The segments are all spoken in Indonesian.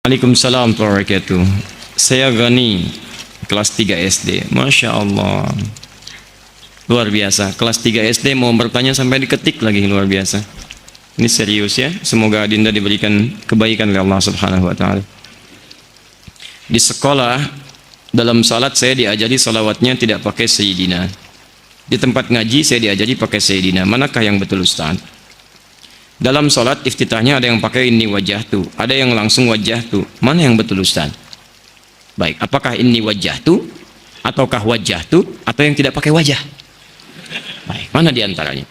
Waalaikumsalam warahmatullahi wabarakatuh. Saya Gani, kelas 3 SD. Masya Allah, luar biasa. Kelas 3 SD mau bertanya sampai diketik lagi, luar biasa. Ini serius ya. Semoga Adinda diberikan kebaikan oleh Allah Subhanahu wa Ta'ala. Di sekolah, dalam salat saya diajari salawatnya tidak pakai Sayyidina. Di tempat ngaji saya diajari pakai Sayyidina. Manakah yang betul Ustaz? Dalam sholat iftitahnya ada yang pakai ini wajah tu, ada yang langsung wajah tu. Mana yang betul Ustaz? Baik, apakah ini wajah tu, ataukah wajah tu, atau yang tidak pakai wajah? Baik, mana di antaranya?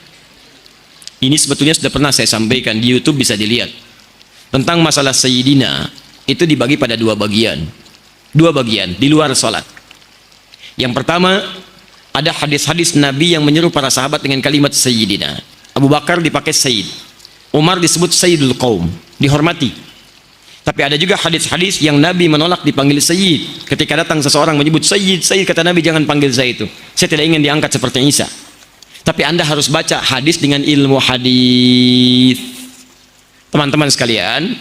Ini sebetulnya sudah pernah saya sampaikan di YouTube, bisa dilihat. Tentang masalah Sayyidina, itu dibagi pada dua bagian. Dua bagian, di luar sholat. Yang pertama, ada hadis-hadis Nabi yang menyeru para sahabat dengan kalimat Sayyidina. Abu Bakar dipakai Sayyid. Umar disebut Sayyidul Qaum, dihormati. Tapi ada juga hadis-hadis yang Nabi menolak dipanggil Sayyid. Ketika datang seseorang menyebut Sayyid, Sayyid, kata Nabi, jangan panggil saya itu. Saya tidak ingin diangkat seperti Isa. Tapi Anda harus baca hadis dengan ilmu hadis. Teman-teman sekalian,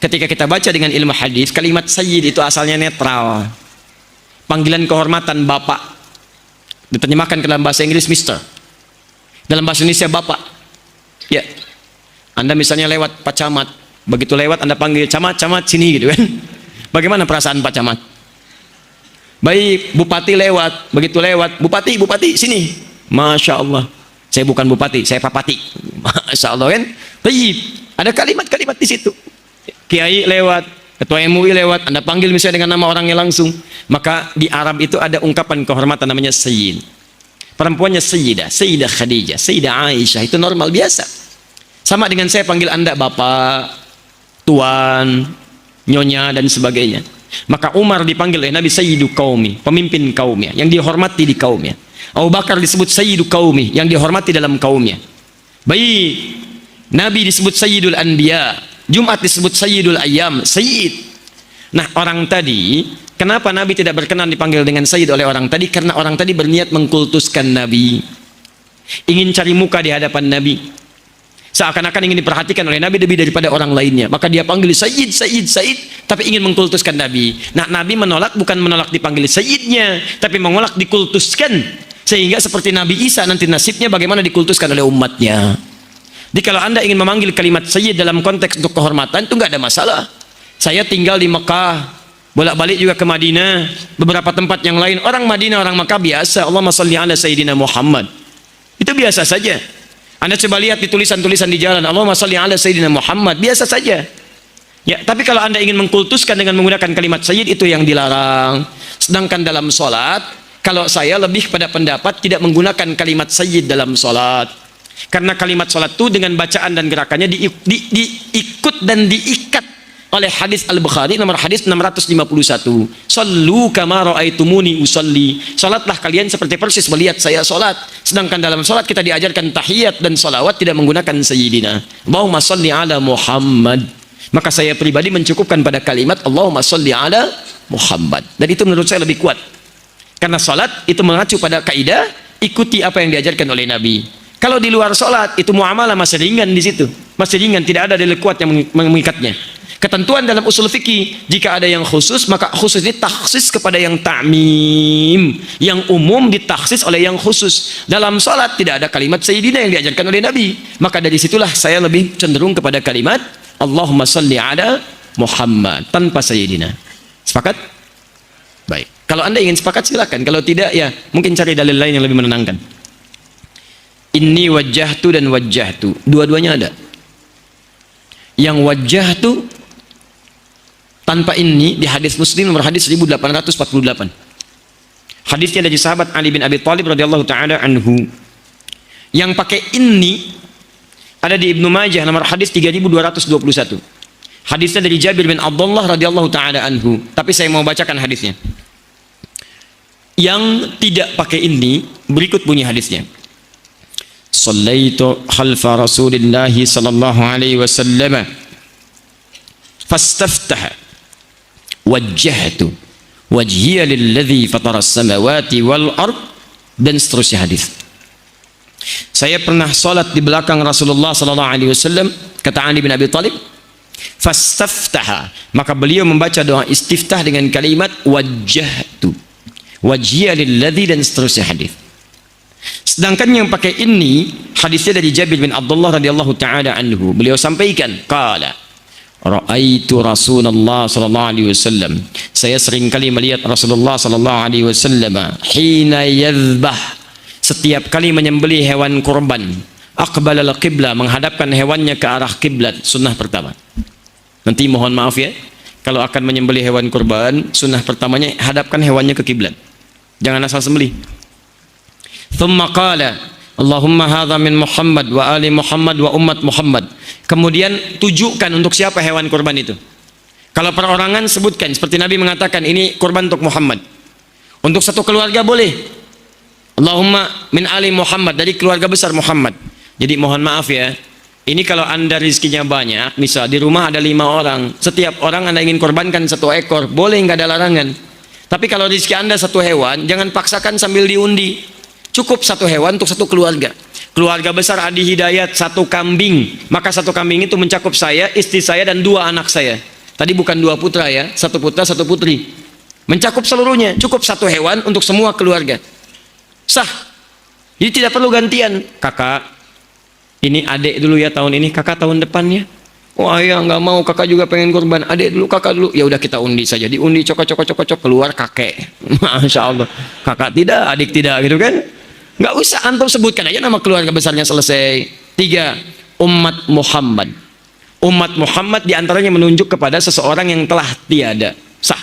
ketika kita baca dengan ilmu hadis, kalimat Sayyid itu asalnya netral. Panggilan kehormatan Bapak. Diterjemahkan ke dalam bahasa Inggris Mister. Dalam bahasa Indonesia Bapak. Ya. Anda misalnya lewat Pak Camat, begitu lewat Anda panggil Camat, Camat sini gitu kan. Bagaimana perasaan Pak Camat? Baik, Bupati lewat, begitu lewat, Bupati, Bupati sini. Masya Allah, saya bukan Bupati, saya Papati. Masya Allah kan. Baik, ada kalimat-kalimat di situ. Kiai lewat, Ketua MUI lewat, Anda panggil misalnya dengan nama orangnya langsung. Maka di Arab itu ada ungkapan kehormatan namanya Sayyid. Perempuannya Sayyidah, Sayyidah Khadijah, Sayyidah Aisyah, itu normal biasa. Sama dengan saya panggil Anda Bapak, Tuan, Nyonya, dan sebagainya. Maka Umar dipanggil oleh Nabi Sayyidu Qaumi, pemimpin kaumnya, yang dihormati di kaumnya. Abu Bakar disebut Sayyidu Qaumi, yang dihormati dalam kaumnya. Baik, Nabi disebut Sayyidul Anbiya, Jumat disebut Sayyidul Ayyam, Sayyid. Nah, orang tadi, kenapa Nabi tidak berkenan dipanggil dengan Sayyid oleh orang tadi? Karena orang tadi berniat mengkultuskan Nabi, ingin cari muka di hadapan Nabi, seakan-akan ingin diperhatikan oleh Nabi lebih daripada orang lainnya. Maka dia panggil Sayyid, Sayyid, Sayyid, tapi ingin mengkultuskan Nabi. Nah, Nabi menolak, bukan menolak dipanggil Sayyidnya, tapi menolak dikultuskan. Sehingga seperti Nabi Isa nanti nasibnya bagaimana dikultuskan oleh umatnya. Jadi kalau Anda ingin memanggil kalimat Sayyid dalam konteks untuk kehormatan, itu nggak ada masalah. Saya tinggal di Mekah, bolak-balik juga ke Madinah, beberapa tempat yang lain. Orang Madinah, orang Mekah biasa, Allahumma shalli ala Sayyidina Muhammad. Itu biasa saja. Anda coba lihat di tulisan-tulisan di jalan, Allahumma shalli ala Sayyidina Muhammad, biasa saja. Ya, tapi kalau Anda ingin mengkultuskan dengan menggunakan kalimat Sayyid, itu yang dilarang. Sedangkan dalam sholat, kalau saya lebih pada pendapat tidak menggunakan kalimat Sayyid dalam sholat. Karena kalimat sholat itu dengan bacaan dan gerakannya diikut dan diikat oleh hadis Al-Bukhari nomor hadis 651. Sallu kama ra'aitumuni usalli. Salatlah kalian seperti persis melihat saya salat. Sedangkan dalam salat kita diajarkan tahiyat dan salawat tidak menggunakan Sayyidina. Allahumma salli ala Muhammad. Maka saya pribadi mencukupkan pada kalimat Allahumma salli ala Muhammad. Dan itu menurut saya lebih kuat. Karena salat itu mengacu pada kaidah ikuti apa yang diajarkan oleh Nabi. Kalau di luar salat itu muamalah masih ringan di situ. Masih ringan, tidak ada dalil kuat yang mengikatnya. Ketentuan dalam usul fikih, jika ada yang khusus, maka khusus ini takhsis kepada yang ta'mim, yang umum ditaksis oleh yang khusus. Dalam salat tidak ada kalimat Sayyidina yang diajarkan oleh Nabi. Maka dari situlah saya lebih cenderung kepada kalimat Allahumma salli ala Muhammad tanpa Sayyidina. Sepakat? Baik. Kalau Anda ingin sepakat silakan. Kalau tidak, ya mungkin cari dalil lain yang lebih menenangkan. Inni wajjahtu dan wajjahtu, dua-duanya ada. Yang wajjahtu tanpa ini di hadis Muslim nomor hadis 1848. Hadisnya dari sahabat Ali bin Abi Thalib radhiyallahu taala anhu. Yang pakai ini ada di Ibnu Majah nomor hadis 3221. Hadisnya dari Jabir bin Abdullah radhiyallahu taala anhu. Tapi saya mau bacakan hadisnya. Yang tidak pakai ini berikut bunyi hadisnya. Sallaitu khalfa Rasulillahi sallallahu alaihi wasallam fastaftaha wajjahtu wajhiya lilladzi fatara as-samawati wal ard, dan seterusnya hadis. Saya pernah salat di belakang Rasulullah sallallahu alaihi wasallam, kata Ali bin Abi Thalib, Fastaftaha, maka beliau membaca doa istiftah dengan kalimat wajjahtu, wajhiya lilladzi, dan seterusnya hadis. Sedangkan yang pakai ini hadisnya dari Jabir bin Abdullah radhiyallahu taala anhu, beliau sampaikan qala ra'aitu Rasulullah sallallahu alaihi wasallam, saya sering kali melihat Rasulullah sallallahu alaihi wasallam hina yadhbah, setiap kali menyembelih hewan kurban, aqbala al-qiblah, menghadapkan hewannya ke arah kiblat. Sunnah pertama. Nanti mohon maaf ya, kalau akan menyembelih hewan kurban, sunnah pertamanya hadapkan hewannya ke kiblat. Jangan asal sembelih. Thumma qala Allahumma hadha min Muhammad wa ali Muhammad wa umat Muhammad. Kemudian tujukan untuk siapa hewan kurban itu. Kalau perorangan sebutkan seperti Nabi mengatakan ini kurban untuk Muhammad. Untuk satu keluarga boleh Allahumma min ali Muhammad, dari keluarga besar Muhammad. Jadi mohon maaf ya, ini kalau anda rizkinya banyak, misal di rumah ada 5 orang, setiap orang anda ingin korbankan 1 ekor, boleh, nggak ada larangan. Tapi kalau rizki anda 1 hewan, jangan paksakan sambil diundi. Cukup 1 hewan untuk 1 keluarga. Keluarga besar Adi Hidayat 1 kambing, maka 1 kambing itu mencakup saya, istri saya, dan 2 anak saya. Tadi bukan 2 putra ya, 1 putra 1 putri. Mencakup seluruhnya, cukup 1 hewan untuk semua keluarga. Sah. Jadi tidak perlu gantian. Kakak, ini adik dulu ya tahun ini, kakak tahun depannya. Wah ya nggak mau, kakak juga pengen kurban. Adik dulu, kakak dulu. Ya udah kita undi saja. Diundi cokok keluar kakek. Masya Allah. Kakak tidak, adik tidak, gitu kan? Nggak usah, antum sebutkan aja nama keluarga besarnya, selesai. 3, umat Muhammad. Umat Muhammad diantaranya menunjuk kepada seseorang yang telah tiada. Sah.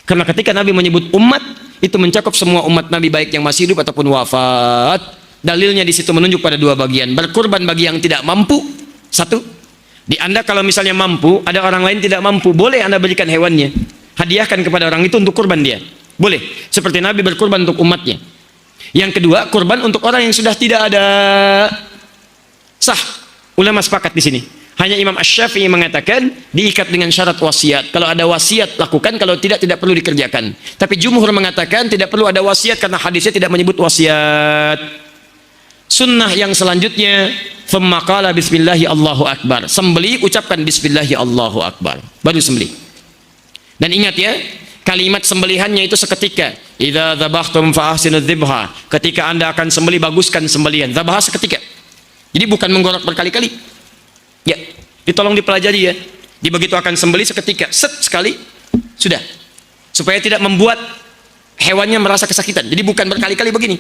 Karena ketika Nabi menyebut umat, itu mencakup semua umat Nabi, baik yang masih hidup ataupun wafat. Dalilnya di situ menunjuk pada 2 bagian. Berkurban bagi yang tidak mampu. 1, di anda kalau misalnya mampu, ada orang lain tidak mampu, boleh anda berikan hewannya, hadiahkan kepada orang itu untuk kurban dia, boleh. Seperti Nabi berkurban untuk umatnya. Yang kedua, kurban untuk orang yang sudah tidak ada. Sah. Ulama sepakat di sini. Hanya Imam Asy-Syafi'i mengatakan diikat dengan syarat wasiat. Kalau ada wasiat lakukan, kalau tidak, tidak perlu dikerjakan. Tapi jumhur mengatakan tidak perlu ada wasiat karena hadisnya tidak menyebut wasiat. Sunnah yang selanjutnya, thumma qala bismillahi Allahu akbar. Sembelih ucapkan bismillahi Allahu akbar, baru sembelih. Dan ingat ya, kalimat sembelihannya itu seketika. Idza dzabhtum fa ahsinudz dzibha. Ketika anda akan sembelih, baguskan sembelihan. Dzabha seketika. Jadi bukan menggorok berkali-kali. Ya, ditolong dipelajari ya. Di begitu akan sembelih seketika, set sekali sudah. Supaya tidak membuat hewannya merasa kesakitan. Jadi bukan berkali-kali begini.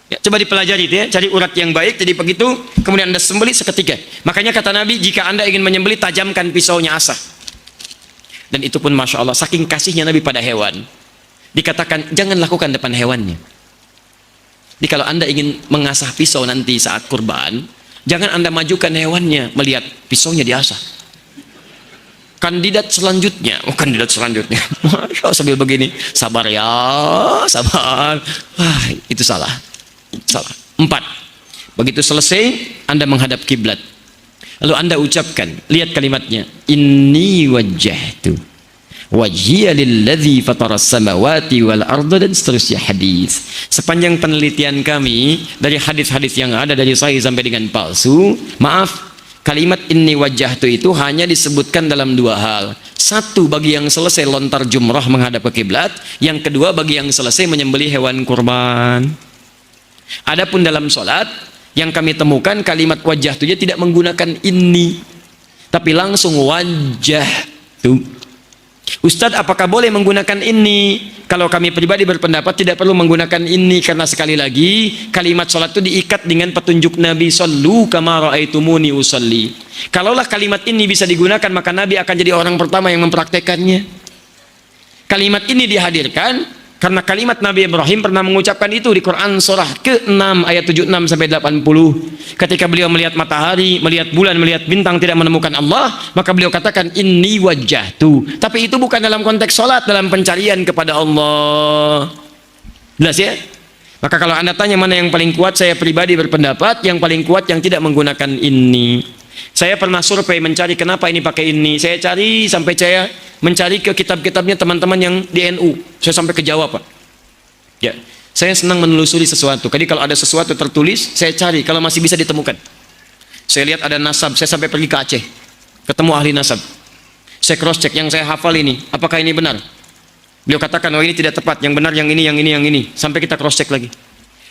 Ya, coba dipelajari itu ya, cari urat yang baik. Jadi begitu kemudian anda sembelih seketika. Makanya kata Nabi, jika anda ingin menyembelih, tajamkan pisaunya asah. Dan itu pun Masya Allah, saking kasihnya Nabi pada hewan, dikatakan jangan lakukan depan hewannya. Jadi kalau anda ingin mengasah pisau nanti saat kurban, jangan anda majukan hewannya melihat pisaunya diasah. Kandidat selanjutnya, Masya Allah, sambil begini, sabar ya, sabar. Wah, itu salah. 4, begitu selesai anda menghadap kiblat, lalu anda ucapkan, lihat kalimatnya, inni wajjahtu wajhiya lilladzi fataras samawati wal arda, dan seterusnya hadis. Sepanjang penelitian kami dari hadis-hadis yang ada dari sahih sampai dengan palsu, maaf, kalimat inni wajjahtu itu hanya disebutkan dalam 2 hal. 1, bagi yang selesai lontar jumrah menghadap ke kiblat. Yang kedua, bagi yang selesai menyembelih hewan kurban. Adapun dalam sholat yang kami temukan, kalimat wajah itu tidak menggunakan ini, tapi langsung wajah tu. Ustadz, apakah boleh menggunakan ini? Kalau kami pribadi berpendapat tidak perlu menggunakan ini, karena sekali lagi kalimat sholat itu diikat dengan petunjuk Nabi, sallu kama ra'aitumuni usalli. Kalaulah kalimat ini bisa digunakan, maka Nabi akan jadi orang pertama yang mempraktekannya. Kalimat ini dihadirkan karena kalimat Nabi Ibrahim pernah mengucapkan itu di Quran surah ke-6 ayat 76 sampai 80. Ketika beliau melihat matahari, melihat bulan, melihat bintang tidak menemukan Allah, maka beliau katakan inni wajjahtu. Tapi itu bukan dalam konteks sholat, dalam pencarian kepada Allah. Jelas ya? Maka kalau anda tanya mana yang paling kuat, saya pribadi berpendapat yang paling kuat yang tidak menggunakan ini. Saya pernah survei mencari kenapa ini pakai ini. Saya cari sampai saya mencari ke kitab-kitabnya teman-teman yang di NU. Saya sampai ke Jawa, Pak. Ya, saya senang menelusuri sesuatu. Jadi kalau ada sesuatu tertulis, saya cari kalau masih bisa ditemukan. Saya lihat ada nasab, saya sampai pergi ke Aceh, ketemu ahli nasab. Saya cross check yang saya hafal ini, apakah ini benar? Beliau katakan, oh ini tidak tepat, yang benar yang ini, yang ini, yang ini. Sampai kita cross check lagi.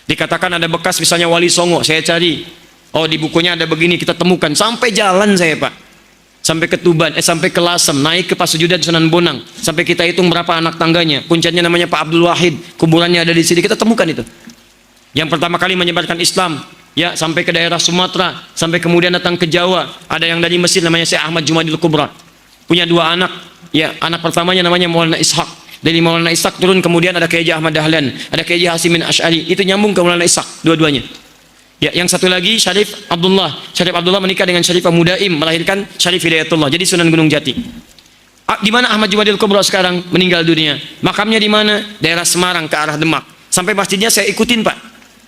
Dikatakan ada bekas misalnya Wali Songo, saya cari. Oh di bukunya ada begini, kita temukan. Sampai jalan saya Pak. Sampai ke Tuban, sampai ke Lasem, naik ke Pasujudan Sunan Bonang. Sampai kita hitung berapa anak tangganya. Puncaknya namanya Pak Abdul Wahid, kuburannya ada di sini, kita temukan itu. Yang pertama kali menyebarkan Islam, ya sampai ke daerah Sumatera, sampai kemudian datang ke Jawa. Ada yang dari Mesir namanya Syekh Ahmad Jumadil Kubra. Punya 2 anak, ya anak pertamanya namanya Maulana Ishaq. Dari Maulana Ishaq turun kemudian ada Kiai Ahmad Dahlan, ada Kiai Hasimin Asy'ari, itu nyambung ke Maulana Ishaq dua-duanya. Ya, yang satu lagi Syarif Abdullah. Syarif Abdullah menikah dengan Syarifah Mudaim, melahirkan Syarif Hidayatullah. Jadi Sunan Gunung Jati. Di mana Ahmad Jumadil Kubra sekarang meninggal dunia? Makamnya di mana? Daerah Semarang ke arah Demak. Sampai masjidnya saya ikutin Pak.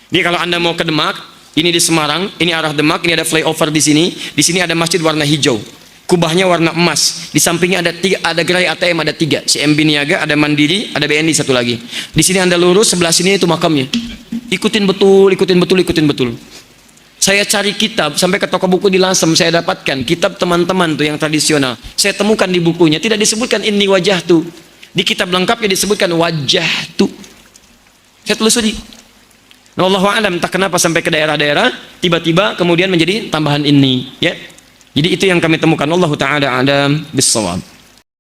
Jadi kalau Anda mau ke Demak, ini di Semarang, ini arah Demak, ini ada flyover di sini. Di sini ada masjid warna hijau. Kubahnya warna emas. Di sampingnya ada gerai ATM, ada 3. CMB Niaga, ada Mandiri, ada BNI satu lagi. Di sini Anda lurus, sebelah sini itu makamnya. Ikutin betul, ikutin betul, ikutin betul. Saya cari kitab sampai ke toko buku di Lasem, saya dapatkan kitab teman-teman tuh yang tradisional. Saya temukan di bukunya tidak disebutkan ini wajah tuh. Di kitab lengkapnya disebutkan wajah tuh. Saya telusuri. Nah, Allahu a'lam, tak kenapa sampai ke daerah-daerah tiba-tiba kemudian menjadi tambahan ini, ya. Jadi itu yang kami temukan. Allahu taala a'lam bis-shawab.